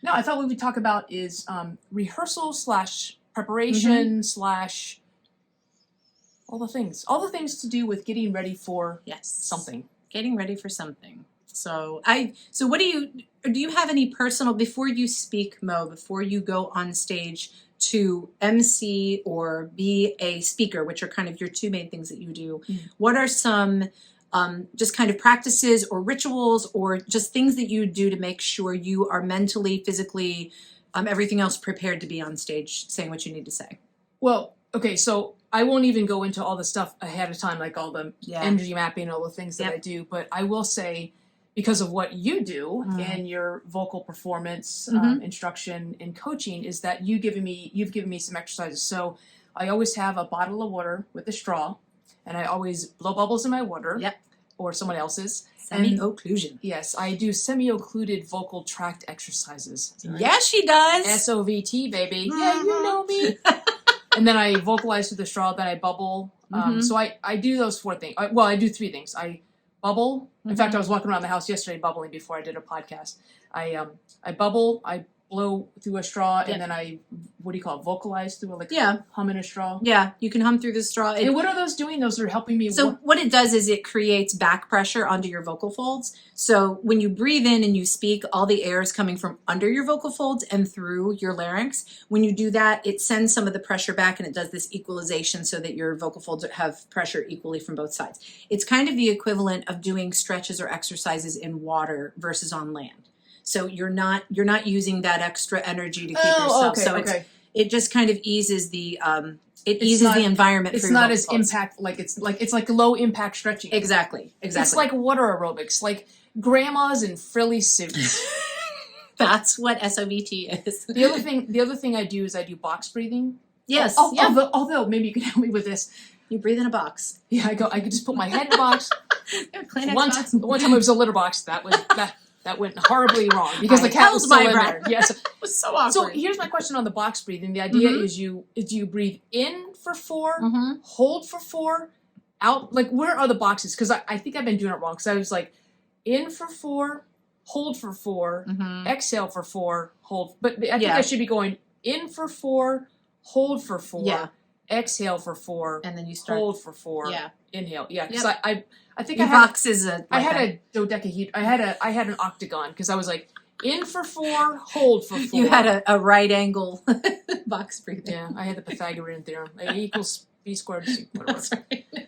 No, I thought what we'd talk about is rehearsal / preparation / all the things to do with getting ready for something. Getting ready for something. So what do you have any personal, before you speak, Mo, before you go on stage to MC or be a speaker, which are kind of your two main things that you do, what are some just kind of practices or rituals or just things that you do to make sure you are mentally, physically, everything else prepared to be on stage saying what you need to say? Well, okay, so I won't even go into all the stuff ahead of time, like all the energy mapping, all the things that I do, but I will say, because of what you do in your vocal performance instruction and coaching, is that you've given me some exercises. So I always have a bottle of water with a straw, and I always blow bubbles in my water, or someone else's. Semi-occlusion. Yes, I do semi-occluded vocal tract exercises. Right? Yes, she does. SOVT, baby. Yeah, you know me. And then I vocalize through the straw, then I bubble. So I do those 4 things. I do 3 things. I bubble. In fact, I was walking around the house yesterday bubbling before I did a podcast. I bubble, I blow through a straw, and then I, vocalize through hum in a straw. Yeah, you can hum through the straw. And what are those doing? Those are helping me. So what it does is it creates back pressure onto your vocal folds. So when you breathe in and you speak, all the air is coming from under your vocal folds and through your larynx. When you do that, it sends some of the pressure back, and it does this equalization so that your vocal folds have pressure equally from both sides. It's kind of the equivalent of doing stretches or exercises in water versus on land. So you're not using that extra energy to keep yourself. Okay, so it just kind of eases the the environment. It's for your not as impact it's like low impact stretching. Exactly. It's like water aerobics, like grandmas in frilly suits. That's what SOVT is. The other thing I do is I do box breathing. Yes. Although maybe you can help me with this. You breathe in a box. Yeah, I could just put my head in a box. One time it was a litter box. That went horribly wrong because the cat was still in there. Yes, it was so awkward. So here's my question on the box breathing. The idea is you breathe in for 4, hold for 4, out. Like, where are the boxes? Because I think I've been doing it wrong. Because I was like, in for 4, hold for 4, exhale for 4, hold. But I think I should be going in for 4, hold for 4, exhale for 4, and then you start hold for 4, inhale. Yeah, because I think your box is I had a dodecahedron. I had an octagon because I was like, in for 4, hold for 4. You had a right angle box breathing. Yeah, I had the Pythagorean theorem. A equals B squared C, whatever.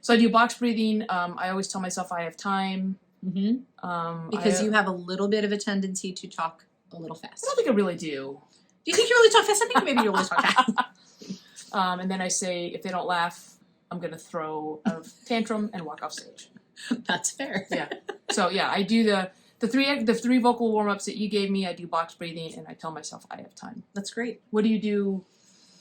So I do box breathing. I always tell myself I have time. Because you have a little bit of a tendency to talk a little fast. I don't think I really do. Do you think you really talk fast? I think maybe you really talk fast. And then I say, if they don't laugh, I'm going to throw a tantrum and walk off stage. That's fair. Yeah. So I do the 3 vocal warm-ups that you gave me. I do box breathing, and I tell myself I have time. That's great. What do you do?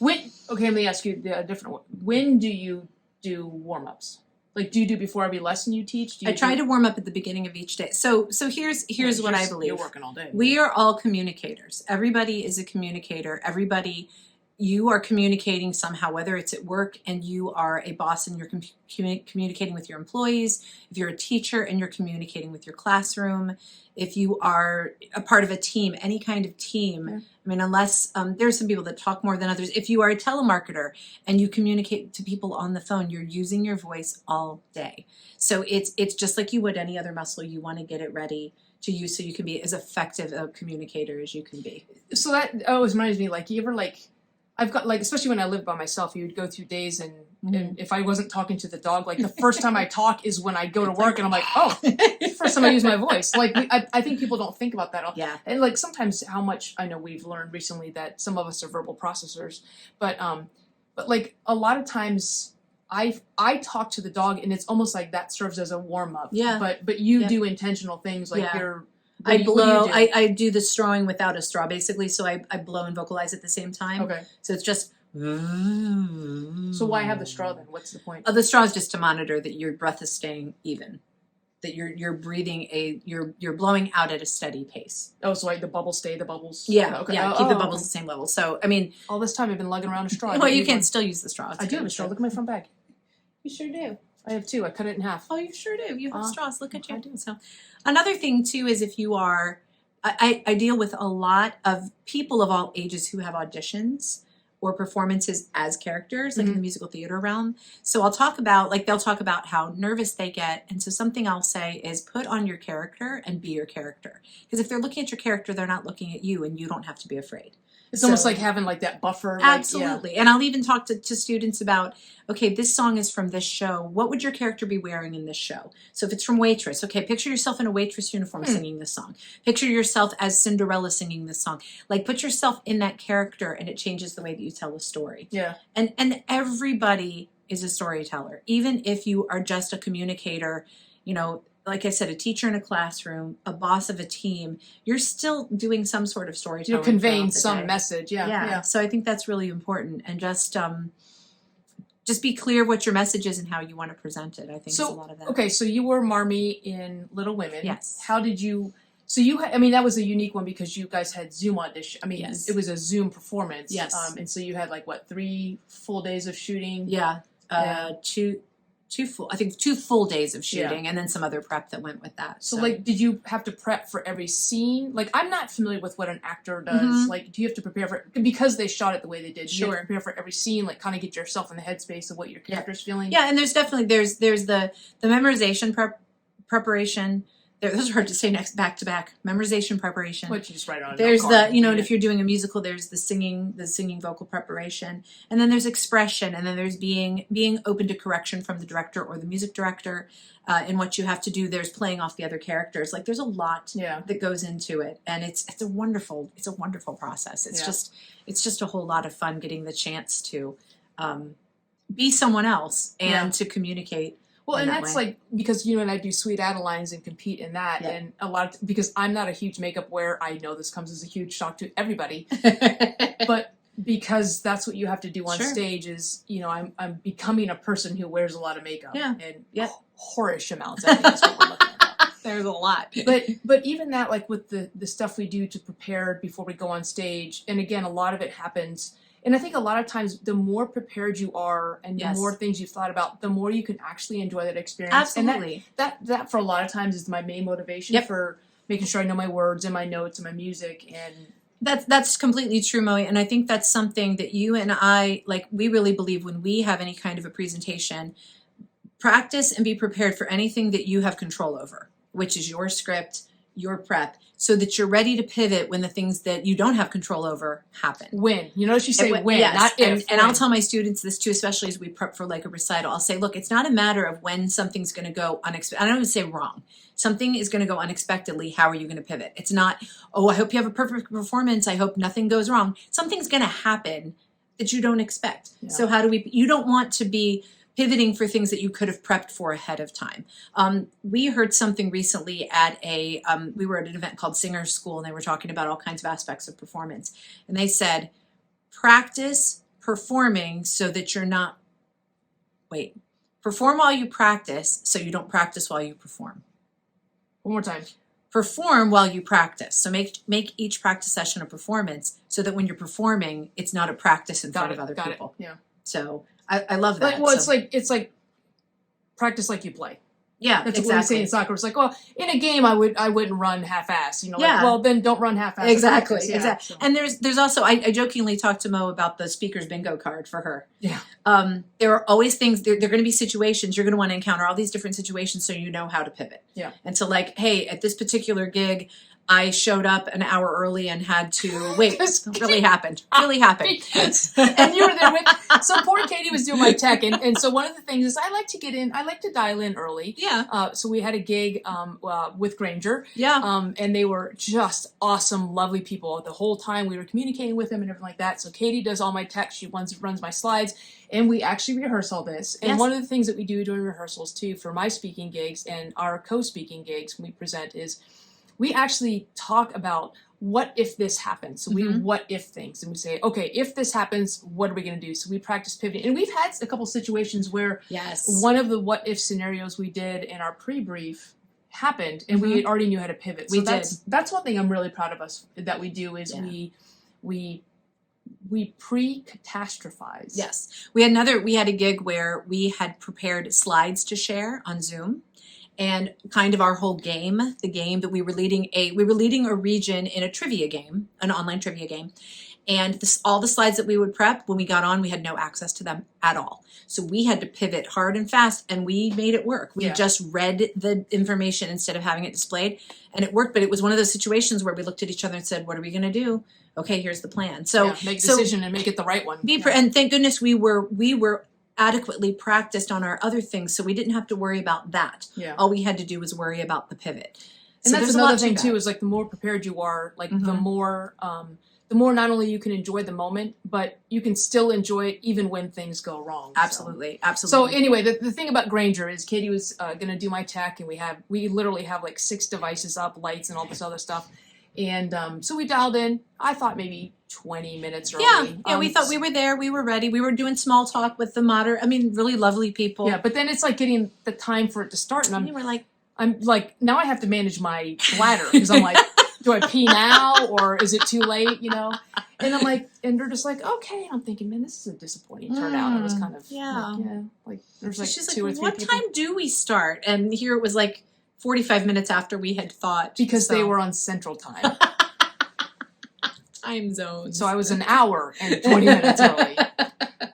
Okay, let me ask you a different one. When do you do warm-ups? Like, do you do before every lesson you teach? I try to warm up at the beginning of each day. So here's what I believe. You're working all day. We are all communicators. Everybody is a communicator. You are communicating somehow, whether it's at work and you are a boss and you're communicating with your employees, if you're a teacher and you're communicating with your classroom, if you are a part of a team, any kind of team. I mean, unless there's some people that talk more than others. If you are a telemarketer and you communicate to people on the phone, you're using your voice all day. So it's just like you would any other muscle. You want to get it ready to use so you can be as effective a communicator as you can be. So that always reminds me, like, you ever I've got, like, especially when I lived by myself, you would go through days and if I wasn't talking to the dog, like, the first time I talk is when I go to work and I'm like, oh, first time I use my voice. Like, I think people don't think about that. Yeah. And, like, sometimes how much, I know we've learned recently that some of us are verbal processors, but like, a lot of times I talk to the dog and it's almost like that serves as a warm-up. Yeah. But you do intentional things, like you're... I blow. I do the strawing without a straw, basically. So I blow and vocalize at the same time. Okay. So it's just. So why have the straw then? What's the point? The straw is just to monitor that your breath is staying even, that you're breathing you're blowing out at a steady pace. Oh, so like the bubbles. Yeah. Okay. Yeah. Keep the bubbles the same level. So I mean, all this time I've been lugging around a straw. Well, you can still use the straw. I do have a straw. Look at my front bag. You sure do. I have 2. I cut it in half. Oh, you sure do. You have straws. Look at you. So another thing too is if you are I deal with a lot of people of all ages who have auditions or performances as characters, like in the musical theater realm. So I'll talk about, like, they'll talk about how nervous they get. And so something I'll say is put on your character and be your character. Because if they're looking at your character, they're not looking at you, and you don't have to be afraid. It's almost like having like that buffer. Absolutely. And I'll even talk to students about, okay, this song is from this show. What would your character be wearing in this show? So if it's from Waitress, okay, picture yourself in a waitress uniform singing this song. Picture yourself as Cinderella singing this song. Like, put yourself in that character, and it changes the way that you tell a story. Yeah. And everybody is a storyteller. Even if you are just a communicator, you know, like I said, a teacher in a classroom, a boss of a team, you're still doing some sort of storytelling. You're conveying some message, yeah. So I think that's really important, and just be clear what your message is and how you want to present it. I think is a lot of that. Okay, so you were Marmee in Little Women. Yes. How did you? So you, I mean, that was a unique one because you guys had Zoom audition. I mean, Yes. it was a Zoom performance. Yes. And so you had like what, 3 full days of shooting? Yeah. Yeah. two full days of shooting, and then some other prep that went with that. So like, did you have to prep for every scene? Like, I'm not familiar with what an actor does. Like, do you have to prepare for, because they shot it the way they did? Sure. You have to prepare for every scene, like kind of get yourself in the headspace of what your character's feeling? Yeah, and there's definitely there's the memorization preparation. Those are hard to say next back to back. Memorization preparation. What you just write on. There's the, you know, and if you're doing a musical, there's the singing vocal preparation, and then there's expression, and then there's being open to correction from the director or the music director in what you have to do. There's playing off the other characters. Like, there's a lot that goes into it, and it's a wonderful process. It's just a whole lot of fun getting the chance to be someone else and to communicate. Well, and that's like, because you and I do Sweet Adelines and compete in that, and a lot of, because I'm not a huge makeup wearer, I know this comes as a huge shock to everybody, but because that's what you have to do on stage is, you know, I'm becoming a person who wears a lot of makeup and whorish amounts. I think is what we're looking at. There's a lot. But even that, like with the stuff we do to prepare before we go on stage, and again, a lot of it happens. And I think a lot of times, the more prepared you are and the more things you've thought about, the more you can actually enjoy that experience. Absolutely. And that for a lot of times is my main motivation for making sure I know my words and my notes and my music. And that's completely true, Moe. And I think that's something that you and I, like, we really believe when we have any kind of a presentation, practice and be prepared for anything that you have control over, which is your script, your prep, so that you're ready to pivot when the things that you don't have control over happen. When. You notice you say when, not if. And I'll tell my students this too, especially as we prep for like a recital. I'll say, look, it's not a matter of when something's going to go unexpected. I don't even say wrong. Something is going to go unexpectedly. How are you going to pivot? It's not, oh, I hope you have a perfect performance. I hope nothing goes wrong. Something's going to happen that you don't expect. Yeah. So how do you don't want to be pivoting for things that you could have prepped for ahead of time. We heard something recently at we were at an event called Singers School, and they were talking about all kinds of aspects of performance. And they said, practice performing so that you're not, perform while you practice so you don't practice while you perform. One more time. Perform while you practice. So make each practice session a performance so that when you're performing, it's not a practice in front of other people. Yeah. So I love that. Well, it's like practice like you play. Yeah, that's exactly. what we say in soccer. It's like, well, in a game, I wouldn't run half-ass. You know, like, well, then don't run half-ass. Exactly. So. And there's also I jokingly talked to Mo about the speaker's bingo card for her. Yeah. There are always things. There are going to be situations you're going to want to encounter all these different situations, so you know how to pivot. Yeah. And so, like, hey, at this particular gig, I showed up an hour early and had to wait. Really happened. And you were there with. So poor Katy was doing my tech, and so one of the things is I like to dial in early. Yeah. So we had a gig with Granger. Yeah. And they were just awesome, lovely people. The whole time we were communicating with them and everything like that. So Katy does all my tech. She runs my slides, and we actually rehearse all this. And one of the things that we do during rehearsals too, for my speaking gigs and our co-speaking gigs when we present, is we actually talk about what if this happens. So we what if things, and we say, okay, if this happens, what are we going to do? So we practice pivoting, and we've had a couple situations where one of the what if scenarios we did in our pre-brief happened, and we already knew how to pivot. So that's one thing I'm really proud of us that we do is we pre-catastrophize. Yes, we had a gig where we had prepared slides to share on Zoom. and kind of our whole game, the game that we were leading a region in a trivia game, an online trivia game. And all the slides that we would prep, when we got on, we had no access to them at all. So we had to pivot hard and fast, and we made it work. We just read the information instead of having it displayed, and it worked. But it was one of those situations where we looked at each other and said, what are we going to do? Okay, here's the plan. So make a decision and make it the right one. And thank goodness we were adequately practiced on our other things, so we didn't have to worry about that. Yeah. All we had to do was worry about the pivot. And that's another thing too, is like the more prepared you are, like the more not only you can enjoy the moment, but you can still enjoy it even when things go wrong. Absolutely, so. absolutely. So anyway, the thing about Granger is Katy was going to do my tech, and we literally have like 6 devices up, lights and all this other stuff. And so we dialed in, I thought maybe 20 minutes early. Yeah, we thought we were there, we were ready, we were doing small talk with the really lovely people. Yeah, but then it's like getting the time for it to start, and I'm like, now I have to manage my bladder, because I'm like, do I pee now, or is it too late, you know? And I'm like, and they're just like, okay. And I'm thinking, man, this is a disappointing turnout. It was kind of, like there's like she's 2 or 3 what people. time do we start? And here it was like 45 minutes after we had thought. Because they were on Central Time. Time zones. So I was an hour and 20 minutes early.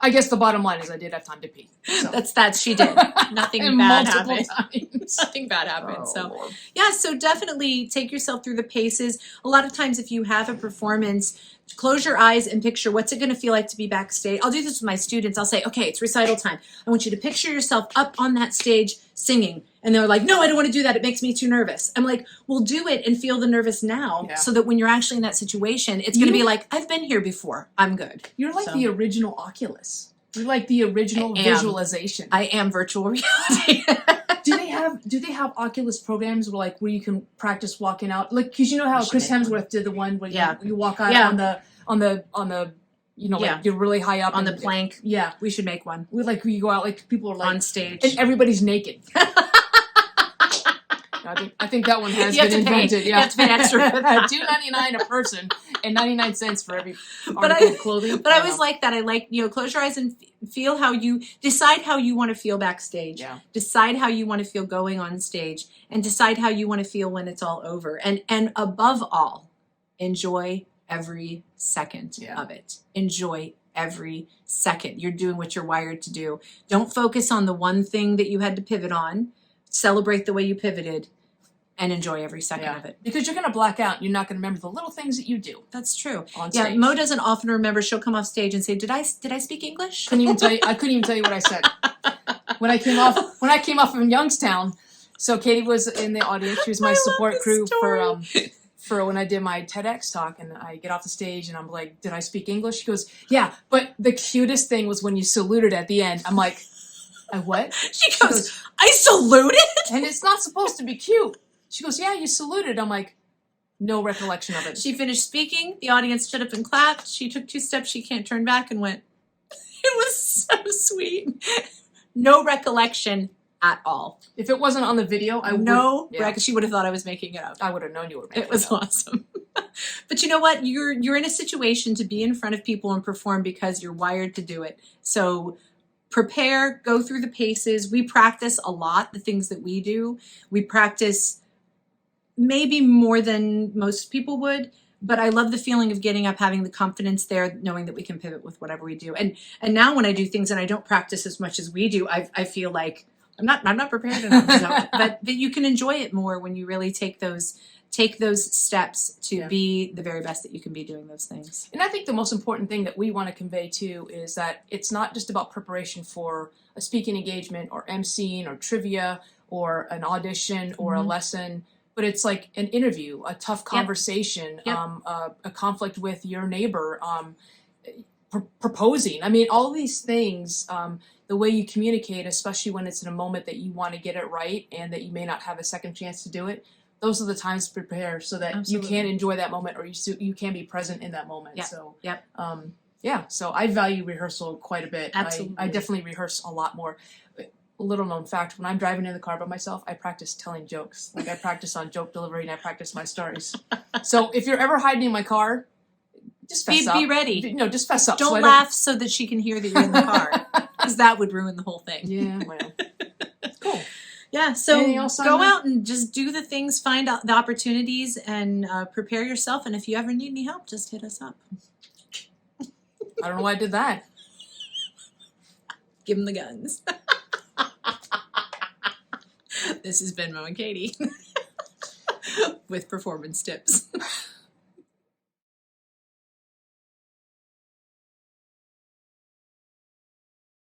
I guess the bottom line is I did have time to pee. So. That's she did. Nothing bad happened. Times. Nothing bad happened. Oh, so Lord. yeah, so definitely take yourself through the paces. A lot of times if you have a performance, close your eyes and picture what's it going to feel like to be backstage. I'll do this with my students. I'll say, okay, it's recital time. I want you to picture yourself up on that stage singing. And they're like, no, I don't want to do that. It makes me too nervous. I'm like, well, do it and feel the nervous now, so that when you're actually in that situation, it's going to be like, I've been here before. I'm good. You're like the original Oculus. You're like the original visualization. I am virtual reality. Do they have Oculus programs where you can practice walking out? Like, because you know how Chris Hemsworth did the one where you walk out on the like you're really high up on the plank. Yeah, we should make one. You go out, like people are like on stage and everybody's naked. I think that one has been invented. You have to pay extra for that. $2.99 a person and 99 cents for every article of clothing. But I was like that. I like, close your eyes and feel how you decide how you want to feel backstage. Yeah. Decide how you want to feel going on stage, and decide how you want to feel when it's all over. And above all, enjoy every second of it. Enjoy every second. You're doing what you're wired to do. Don't focus on the one thing that you had to pivot on. Celebrate the way you pivoted. And enjoy every second of it. Because you're going to black out. You're not going to remember the little things that you do. That's true. On stage. Yeah, Mo doesn't often remember. She'll come off stage and say, "Did I speak English?" I couldn't even tell you what I said. When I came off from Youngstown, so Katy was in the audience. She was my support crew for when I did my TEDx talk, and I get off the stage and I'm like, "Did I speak English?" She goes, "Yeah, but the cutest thing was when you saluted at the end." I'm like, "I what?" She goes, "I saluted?" And it's not supposed to be cute. She goes, "Yeah, you saluted." I'm like, no recollection of it. She finished speaking. The audience stood up and clapped. She took 2 steps. She can't turn back and went, it was so sweet. No recollection at all. If it wasn't on the video, she would have thought I was making it up. I would have known you were making it up. It was awesome. But you know what? You're in a situation to be in front of people and perform because you're wired to do it. So prepare, go through the paces. We practice a lot, the things that we do. We practice maybe more than most people would, but I love the feeling of getting up, having the confidence there, knowing that we can pivot with whatever we do. And now when I do things and I don't practice as much as we do, I feel like I'm not prepared enough. So, but you can enjoy it more when you really take those steps to be the very best that you can be doing those things. And I think the most important thing that we want to convey too is that it's not just about preparation for a speaking engagement or emceeing or trivia or an audition or a lesson, but it's like an interview, a tough conversation, a conflict with your neighbor, proposing. I mean, all these things, the way you communicate, especially when it's in a moment that you want to get it right and that you may not have a second chance to do it, those are the times to prepare so that you can enjoy that moment or you can be present in that moment. So, so I value rehearsal quite a bit. Absolutely. I definitely rehearse a lot more. A little known fact, when I'm driving in the car by myself, I practice telling jokes. Like I practice on joke delivery and I practice my stories. So if you're ever hiding in my car, just fess up. Be ready. No, just fess up. Don't laugh so that she can hear that you're in the car, because that would ruin the whole thing. Yeah, well, cool. Yeah, so Anything else on go that? out and just do the things, find out the opportunities, and prepare yourself. And if you ever need any help, just hit us up. I don't know why I did that. Give them the guns. This has been Mo and Katie with performance tips.